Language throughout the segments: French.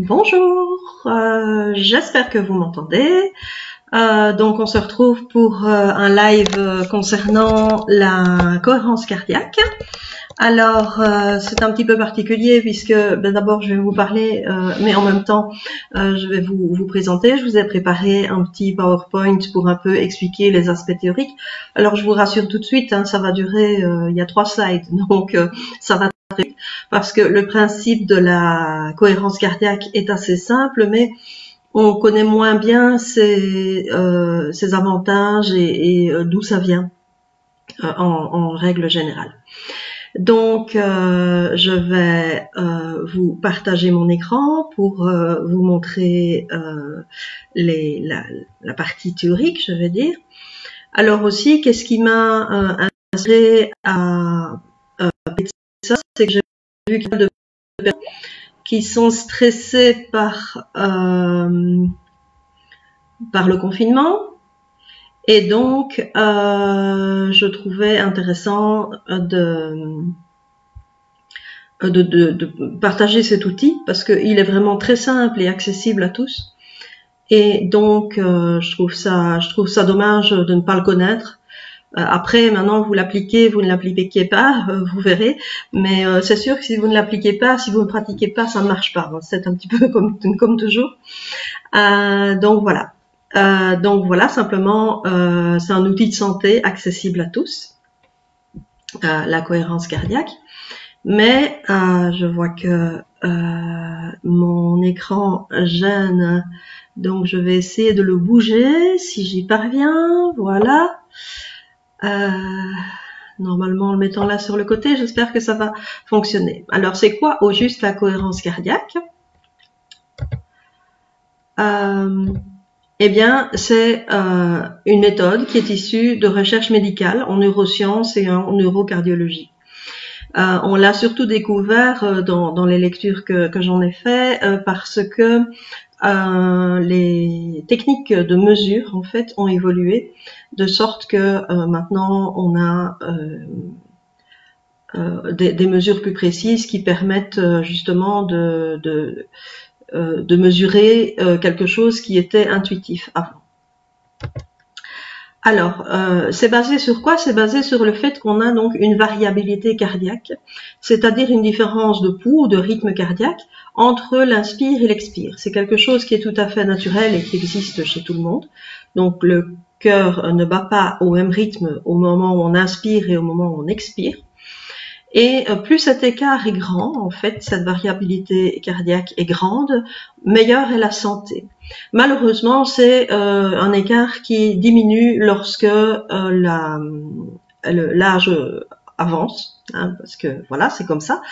Bonjour, j'espère que vous m'entendez. Donc on se retrouve pour un live concernant la cohérence cardiaque. Alors c'est un petit peu particulier puisque d'abord je vais vous parler, mais en même temps je vais vous présenter. Je vous ai préparé un petit PowerPoint pour un peu expliquer les aspects théoriques. Alors je vous rassure tout de suite, hein, ça va durer, il y a 3 slides, donc ça va parce que le principe de la cohérence cardiaque est assez simple, mais on connaît moins bien ses avantages et d'où ça vient en règle générale. Donc, je vais vous partager mon écran pour vous montrer la partie théorique, je vais dire. Alors aussi, qu'est-ce qui m'a inspiré à ça, c'est que j'ai vu qu'il y a de personnes qui sont stressées par le confinement, et donc je trouvais intéressant de partager cet outil parce qu'il est vraiment très simple et accessible à tous. Et donc je trouve ça dommage de ne pas le connaître. Après, maintenant, vous l'appliquez, vous ne l'appliquez pas, vous verrez. Mais c'est sûr que si vous ne l'appliquez pas, si vous ne pratiquez pas, ça ne marche pas. C'est un petit peu comme toujours. Donc voilà, simplement, c'est un outil de santé accessible à tous, la cohérence cardiaque. Mais je vois que mon écran gêne, donc je vais essayer de le bouger si j'y parviens. Voilà. Normalement, en le mettant là sur le côté, j'espère que ça va fonctionner. Alors, c'est quoi au juste la cohérence cardiaque? Eh bien, c'est une méthode qui est issue de recherche médicale en neurosciences et en neurocardiologie. On l'a surtout découvert dans les lectures que j'en ai fait parce que les techniques de mesure en fait ont évolué de sorte que maintenant on a des mesures plus précises qui permettent justement de mesurer quelque chose qui était intuitif avant. Alors, c'est basé sur quoi? C'est basé sur le fait qu'on a donc une variabilité cardiaque, c'est-à-dire une différence de pouls, de rythme cardiaque entre l'inspire et l'expire. C'est quelque chose qui est tout à fait naturel et qui existe chez tout le monde. Donc, le cœur ne bat pas au même rythme au moment où on inspire et au moment où on expire. Et plus cet écart est grand, en fait, cette variabilité cardiaque est grande, meilleure est la santé. Malheureusement, c'est un écart qui diminue lorsque l'âge avance, hein, parce que voilà, c'est comme ça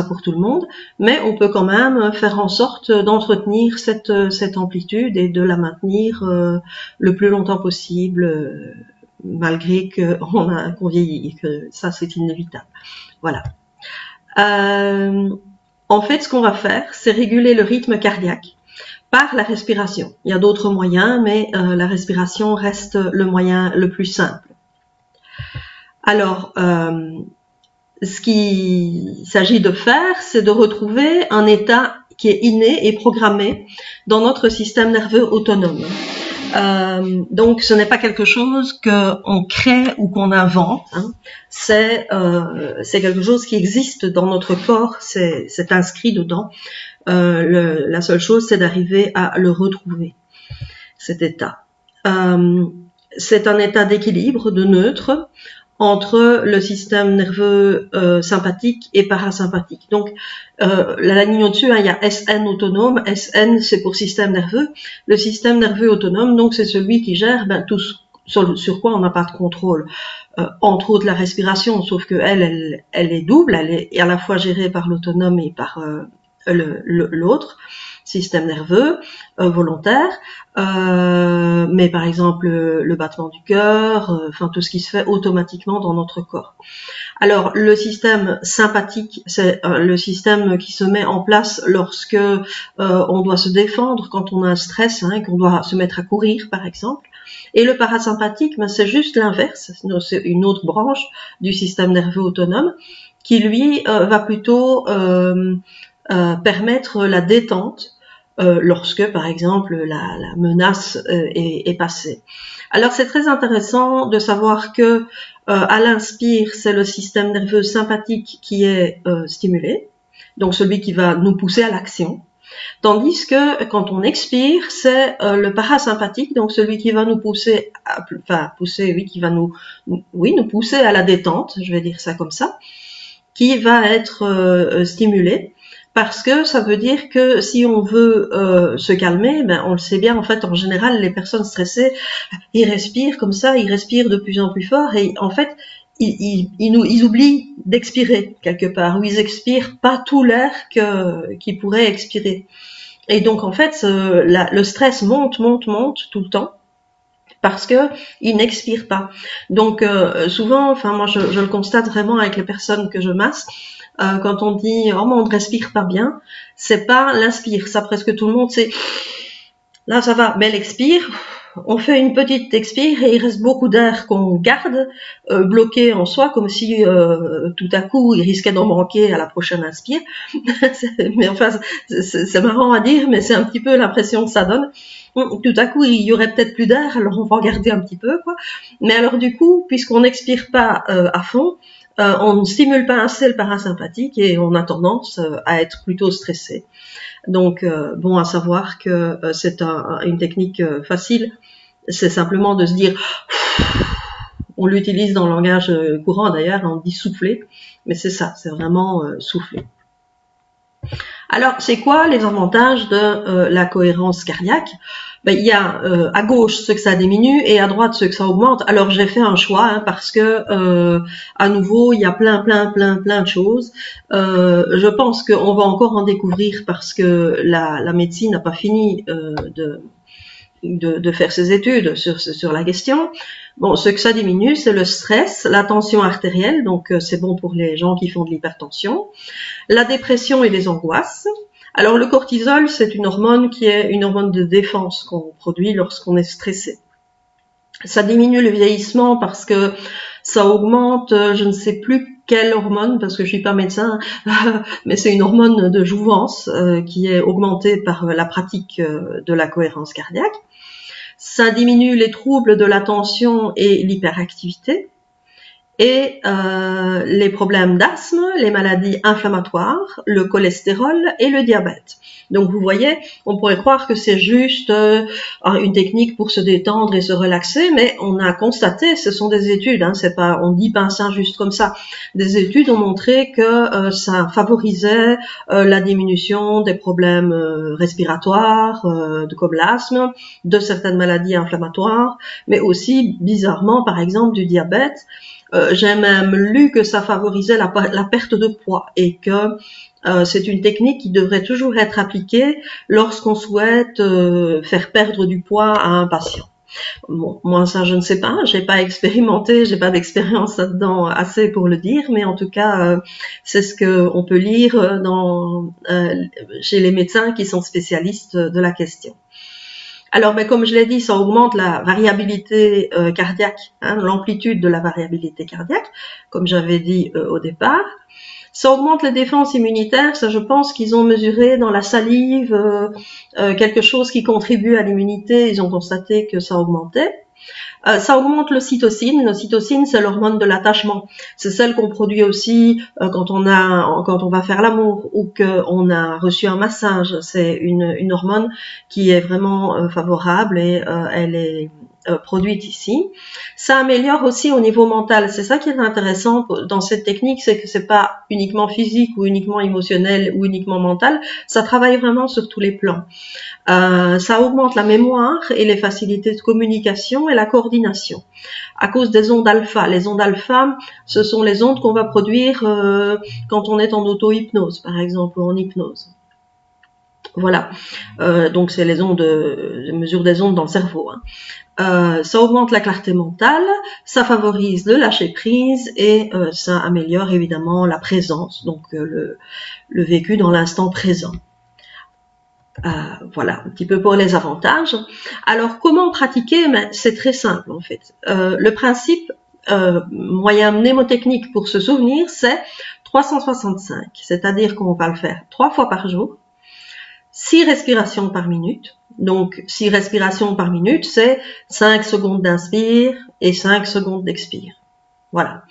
pour tout le monde, mais on peut quand même faire en sorte d'entretenir cette amplitude et de la maintenir le plus longtemps possible, malgré qu'on vieillit, que ça c'est inévitable. Voilà. En fait, ce qu'on va faire, c'est réguler le rythme cardiaque par la respiration. Il y a d'autres moyens, mais la respiration reste le moyen le plus simple. Alors, ce qu'il s'agit de faire, c'est de retrouver un état qui est inné et programmé dans notre système nerveux autonome. Donc, ce n'est pas quelque chose qu'on crée ou qu'on invente. Hein. C'est quelque chose qui existe dans notre corps, c'est inscrit dedans. La seule chose, c'est d'arriver à le retrouver, cet état. C'est un état d'équilibre, de neutre, entre le système nerveux sympathique et parasympathique. Donc, la ligne au-dessus, hein, il y a SN autonome. SN, c'est pour système nerveux. Le système nerveux autonome, donc, c'est celui qui gère tout sur quoi on n'a pas de contrôle. Entre autres, la respiration, sauf que elle est double. Elle est à la fois gérée par l'autonome et par l'autre système nerveux volontaire, mais par exemple le battement du cœur, enfin tout ce qui se fait automatiquement dans notre corps. Alors le système sympathique, c'est le système qui se met en place lorsque on doit se défendre, quand on a un stress, hein, qu'on doit se mettre à courir par exemple. Et le parasympathique, ben, c'est juste l'inverse, c'est une autre branche du système nerveux autonome qui lui va plutôt permettre la détente lorsque, par exemple, la menace est passée. Alors, c'est très intéressant de savoir que à l'inspire, c'est le système nerveux sympathique qui est stimulé, donc celui qui va nous pousser à l'action. Tandis que quand on expire, c'est le parasympathique, donc celui qui va nous pousser, qui va nous pousser à la détente, je vais dire ça comme ça, qui va être stimulé. Parce que ça veut dire que si on veut se calmer, ben on le sait bien, en fait, en général, les personnes stressées, ils respirent comme ça, ils respirent de plus en plus fort, et en fait, ils oublient d'expirer quelque part, ou ils expirent pas tout l'air qu'ils pourraient expirer. Et donc, en fait, le stress monte tout le temps, parce que ils n'expirent pas. Donc, souvent, enfin, moi, je le constate vraiment avec les personnes que je masse, quand on dit oh mais on ne respire pas bien, c'est pas l'inspire, ça presque tout le monde sait. Là ça va, mais l'expire, on fait une petite expire et il reste beaucoup d'air qu'on garde bloqué en soi, comme si tout à coup il risquait d'en manquer à la prochaine inspire. Mais enfin c'est marrant à dire, mais c'est un petit peu l'impression que ça donne. Tout à coup il y aurait peut-être plus d'air, alors on va en garder un petit peu quoi. Mais alors du coup, puisqu'on n'expire pas à fond, on ne stimule pas assez le parasympathique et on a tendance à être plutôt stressé. Donc, bon à savoir que c'est une technique facile. C'est simplement de se dire, on l'utilise dans le langage courant d'ailleurs, on dit souffler, mais c'est ça, c'est vraiment souffler. Alors, c'est quoi les avantages de la cohérence cardiaque? Ben, il y a à gauche ce que ça diminue et à droite ce que ça augmente. Alors j'ai fait un choix parce que à nouveau il y a plein de choses. Je pense qu'on va encore en découvrir parce que la médecine n'a pas fini de faire ses études sur la question. Bon, ce que ça diminue, c'est le stress, la tension artérielle, donc c'est bon pour les gens qui font de l'hypertension, la dépression et les angoisses. Alors le cortisol, c'est une hormone qui est une hormone de défense qu'on produit lorsqu'on est stressé. Ça diminue le vieillissement parce que ça augmente, je ne sais plus quelle hormone, parce que je suis pas médecin, mais c'est une hormone de jouvence qui est augmentée par la pratique de la cohérence cardiaque. Ça diminue les troubles de l'attention et l'hyperactivité. Et les problèmes d'asthme, les maladies inflammatoires, le cholestérol et le diabète. Donc vous voyez, on pourrait croire que c'est juste une technique pour se détendre et se relaxer, mais on a constaté, ce sont des études, c'est pas, on dit pas ça juste comme ça. Des études ont montré que ça favorisait la diminution des problèmes respiratoires, comme l'asthme, de certaines maladies inflammatoires, mais aussi bizarrement, par exemple, du diabète. J'ai même lu que ça favorisait la perte de poids et que c'est une technique qui devrait toujours être appliquée lorsqu'on souhaite faire perdre du poids à un patient. Bon, moi ça je ne sais pas, j'ai pas expérimenté, j'ai pas d'expérience là-dedans assez pour le dire, mais en tout cas c'est ce que on peut lire chez les médecins qui sont spécialistes de la question. Alors, ben, comme je l'ai dit, ça augmente la variabilité cardiaque, l'amplitude de la variabilité cardiaque, comme j'avais dit au départ. Ça augmente les défenses immunitaires, ça je pense qu'ils ont mesuré dans la salive quelque chose qui contribue à l'immunité, ils ont constaté que ça augmentait. Ça augmente l'ocytocine. L'ocytocine, c'est l'hormone de l'attachement. C'est celle qu'on produit aussi quand on va faire l'amour ou qu'on a reçu un massage. C'est une hormone qui est vraiment favorable et elle est produite ici. Ça améliore aussi au niveau mental. C'est ça qui est intéressant dans cette technique, c'est que c'est pas uniquement physique ou uniquement émotionnel ou uniquement mental. Ça travaille vraiment sur tous les plans. Ça augmente la mémoire et les facilités de communication et la coordination à cause des ondes alpha. Les ondes alpha, ce sont les ondes qu'on va produire quand on est en auto-hypnose, par exemple, ou en hypnose. Voilà, donc c'est les ondes, les mesures des ondes dans le cerveau. Ça augmente la clarté mentale, ça favorise le lâcher prise et ça améliore évidemment la présence, donc le vécu dans l'instant présent. Voilà, un petit peu pour les avantages. Alors, comment pratiquer? C'est très simple en fait. Le principe, moyen mnémotechnique pour se souvenir, c'est 365. C'est-à-dire qu'on va le faire 3 fois par jour, 6 respirations par minute. Donc, 6 respirations par minute, c'est 5 secondes d'inspire et 5 secondes d'expire. Voilà.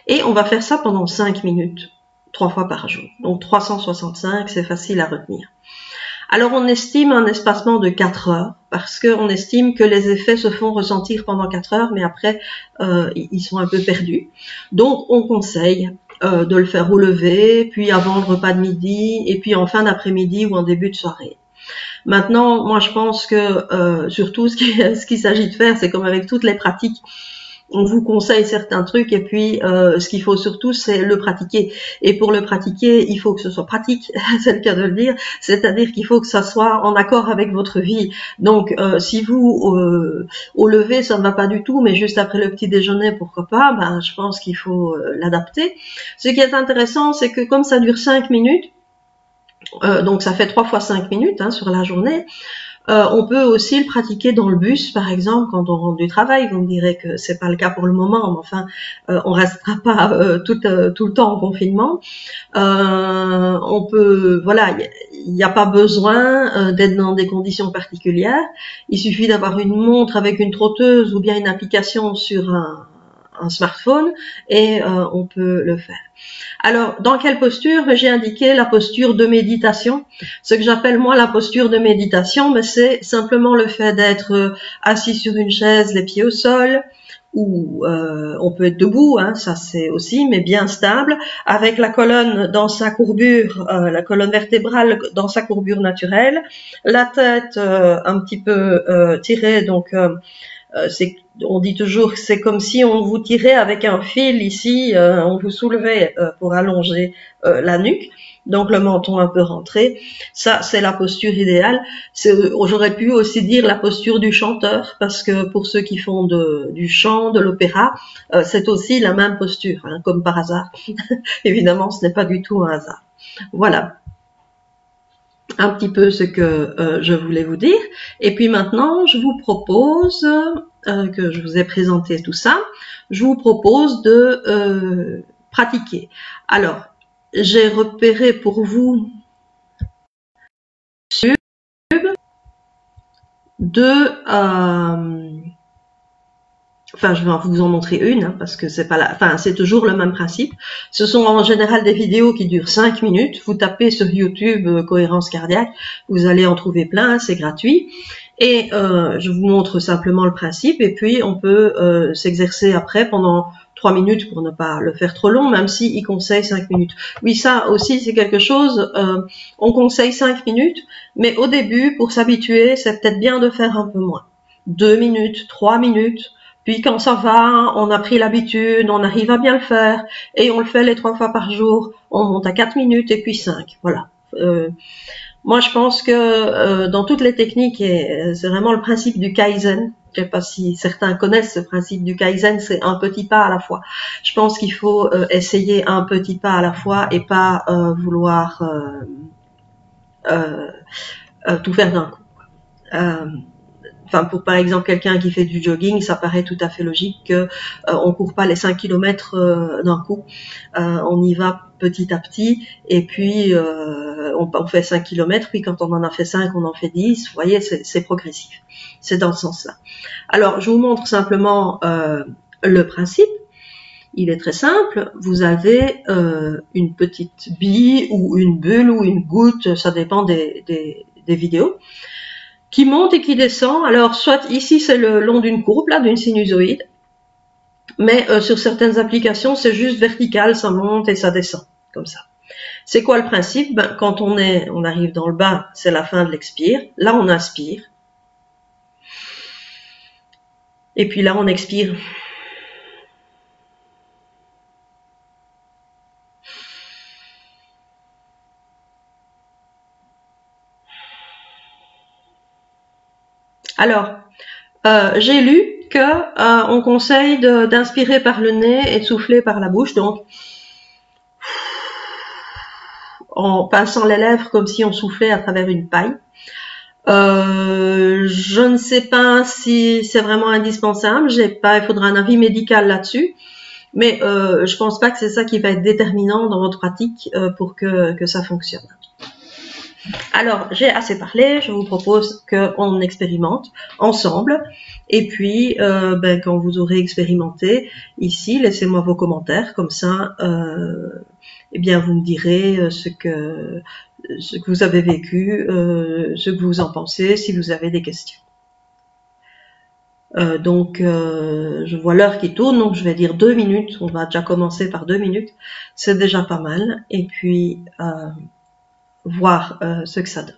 Et on va faire ça pendant 5 minutes, 3 fois par jour. Donc, 365, c'est facile à retenir. Alors, on estime un espacement de 4 heures, parce qu'on estime que les effets se font ressentir pendant 4 heures, mais après, ils sont un peu perdus. Donc, on conseille de le faire au lever, puis avant le repas de midi, et puis en fin d'après-midi ou en début de soirée. Maintenant, moi, je pense que surtout ce qu'il s'agit de faire, c'est comme avec toutes les pratiques, on vous conseille certains trucs et puis ce qu'il faut surtout c'est le pratiquer. Et pour le pratiquer, il faut que ce soit pratique, c'est le cas de le dire, c'est-à-dire qu'il faut que ça soit en accord avec votre vie. Donc si vous au lever ça ne va pas du tout, mais juste après le petit déjeuner pourquoi pas, ben je pense qu'il faut l'adapter. Ce qui est intéressant, c'est que comme ça dure 5 minutes, donc ça fait 3 fois 5 minutes hein, sur la journée. On peut aussi le pratiquer dans le bus, par exemple, quand on rentre du travail. Vous me direz que c'est pas le cas pour le moment, mais enfin, on restera pas tout le temps en confinement. On peut, voilà, il n'y a pas besoin d'être dans des conditions particulières. Il suffit d'avoir une montre avec une trotteuse ou bien une application sur un smartphone et on peut le faire. Alors, dans quelle posture? J'ai indiqué la posture de méditation. Ce que j'appelle moi la posture de méditation, mais c'est simplement le fait d'être assis sur une chaise, les pieds au sol, ou on peut être debout, hein, ça c'est aussi, mais bien stable, avec la colonne dans sa courbure, la colonne vertébrale dans sa courbure naturelle, la tête un petit peu tirée, donc on dit toujours que c'est comme si on vous tirait avec un fil ici, on vous soulevait pour allonger la nuque, donc le menton un peu rentré. Ça, c'est la posture idéale. J'aurais pu aussi dire la posture du chanteur, parce que pour ceux qui font du chant, de l'opéra, c'est aussi la même posture, hein, comme par hasard. Évidemment, ce n'est pas du tout un hasard. Voilà. Un petit peu ce que je voulais vous dire. Et puis maintenant, je vous propose, que je vous ai présenté tout ça, je vous propose de pratiquer. Alors, j'ai repéré pour vous sur enfin, je vais vous en montrer une, hein, parce que c'est pas c'est toujours le même principe. Ce sont en général des vidéos qui durent 5 minutes. Vous tapez sur YouTube cohérence cardiaque, vous allez en trouver plein, c'est gratuit. Et je vous montre simplement le principe, et puis on peut s'exercer après pendant 3 minutes pour ne pas le faire trop long, même si il conseille 5 minutes. Oui, ça aussi c'est quelque chose, on conseille 5 minutes, mais au début, pour s'habituer, c'est peut-être bien de faire un peu moins. 2 minutes, 3 minutes. Puis quand ça va, on a pris l'habitude, on arrive à bien le faire, et on le fait les 3 fois par jour, on monte à 4 minutes et puis 5. Voilà. Moi, je pense que dans toutes les techniques, c'est vraiment le principe du Kaizen. Je ne sais pas si certains connaissent ce principe du Kaizen, c'est un petit pas à la fois. Je pense qu'il faut essayer un petit pas à la fois et pas vouloir tout faire d'un coup. Enfin, pour par exemple quelqu'un qui fait du jogging, ça paraît tout à fait logique que on court pas les 5 km d'un coup. On y va petit à petit, et puis on fait 5 km, puis quand on en a fait 5, on en fait 10. Vous voyez, c'est progressif. C'est dans ce sens-là. Alors, je vous montre simplement le principe. Il est très simple. Vous avez une petite bille ou une bulle ou une goutte, ça dépend des vidéos, qui monte et qui descend. Alors, soit ici, c'est le long d'une courbe, là, d'une sinusoïde. Mais sur certaines applications, c'est juste vertical, ça monte et ça descend, comme ça. C'est quoi le principe? Ben, quand on arrive dans le bas, c'est la fin de l'expire. Là, on inspire. Et puis là, on expire. Alors, j'ai lu que on conseille d'inspirer par le nez et de souffler par la bouche, donc en pinçant les lèvres comme si on soufflait à travers une paille. Je ne sais pas si c'est vraiment indispensable. Il faudra un avis médical là-dessus. Mais je pense pas que c'est ça qui va être déterminant dans votre pratique pour que ça fonctionne. Alors, j'ai assez parlé, je vous propose qu'on expérimente ensemble. Et puis, quand vous aurez expérimenté ici, laissez-moi vos commentaires, comme ça, eh bien, vous me direz ce que vous avez vécu, ce que vous en pensez, si vous avez des questions. Je vois l'heure qui tourne, donc je vais dire 2 minutes. On va déjà commencer par 2 minutes. C'est déjà pas mal. Et puis, voir ce que ça donne.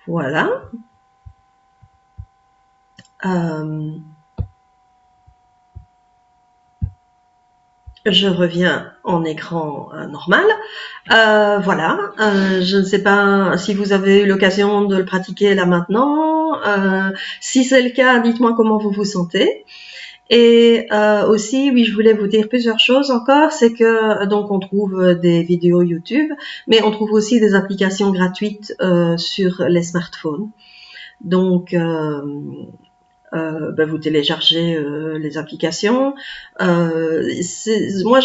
Voilà. Je reviens en écran normal. Voilà. Je ne sais pas si vous avez eu l'occasion de le pratiquer là maintenant. Si c'est le cas, dites-moi comment vous vous sentez. Et aussi, oui, je voulais vous dire plusieurs choses encore. C'est que donc on trouve des vidéos YouTube, mais on trouve aussi des applications gratuites sur les smartphones. Donc vous téléchargez les applications. Moi,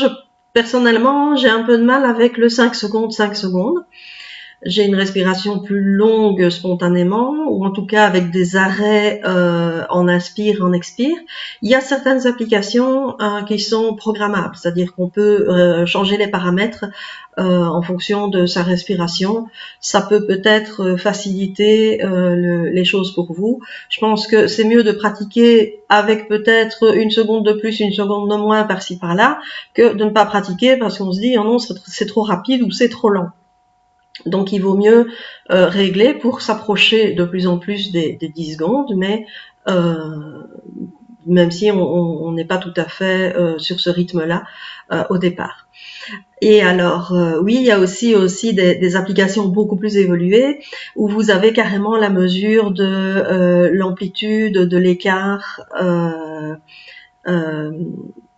personnellement, j'ai un peu de mal avec le 5 secondes, 5 secondes. J'ai une respiration plus longue spontanément, ou en tout cas avec des arrêts en inspire, en expire. Il y a certaines applications qui sont programmables, c'est-à-dire qu'on peut changer les paramètres en fonction de sa respiration. Ça peut peut-être faciliter les choses pour vous. Je pense que c'est mieux de pratiquer avec peut-être 1 seconde de plus, 1 seconde de moins par-ci par-là, que de ne pas pratiquer parce qu'on se dit oh non, c'est trop rapide ou c'est trop lent. Donc il vaut mieux régler pour s'approcher de plus en plus des 10 secondes, mais même si on n'est pas tout à fait sur ce rythme-là au départ. Et alors, oui, il y a aussi des applications beaucoup plus évoluées où vous avez carrément la mesure de l'amplitude, de l'écart,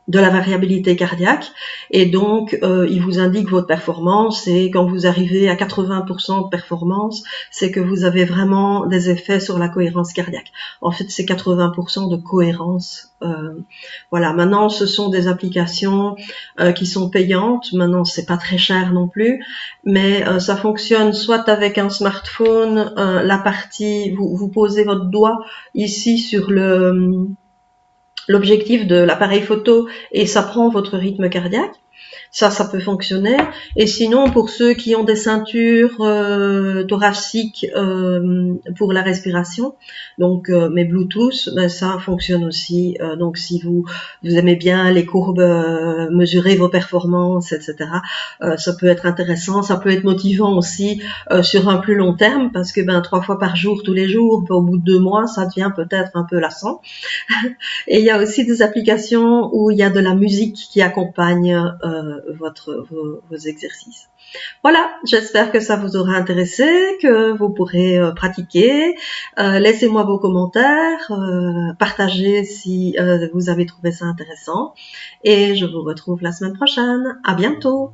de la variabilité cardiaque, et donc il vous indique votre performance, et quand vous arrivez à 80% de performance, c'est que vous avez vraiment des effets sur la cohérence cardiaque. En fait, c'est 80% de cohérence. Voilà. Maintenant, ce sont des applications qui sont payantes. Maintenant, c'est pas très cher non plus, mais ça fonctionne soit avec un smartphone, la partie, vous posez votre doigt ici sur l'objectif de l'appareil photo et ça prend votre rythme cardiaque. Ça peut fonctionner. Et sinon, pour ceux qui ont des ceintures thoraciques pour la respiration, donc mes Bluetooth, ben, ça fonctionne aussi. Donc si vous aimez bien les courbes, mesurer vos performances, etc., ça peut être intéressant. Ça peut être motivant aussi sur un plus long terme, parce que 3 fois par jour, tous les jours, au bout de 2 mois, ça devient peut-être un peu lassant. Et il y a aussi des applications où il y a de la musique qui accompagne vos exercices. Voilà, j'espère que ça vous aura intéressé, que vous pourrez pratiquer. Laissez-moi vos commentaires, partagez si vous avez trouvé ça intéressant. Et je vous retrouve la semaine prochaine. À bientôt.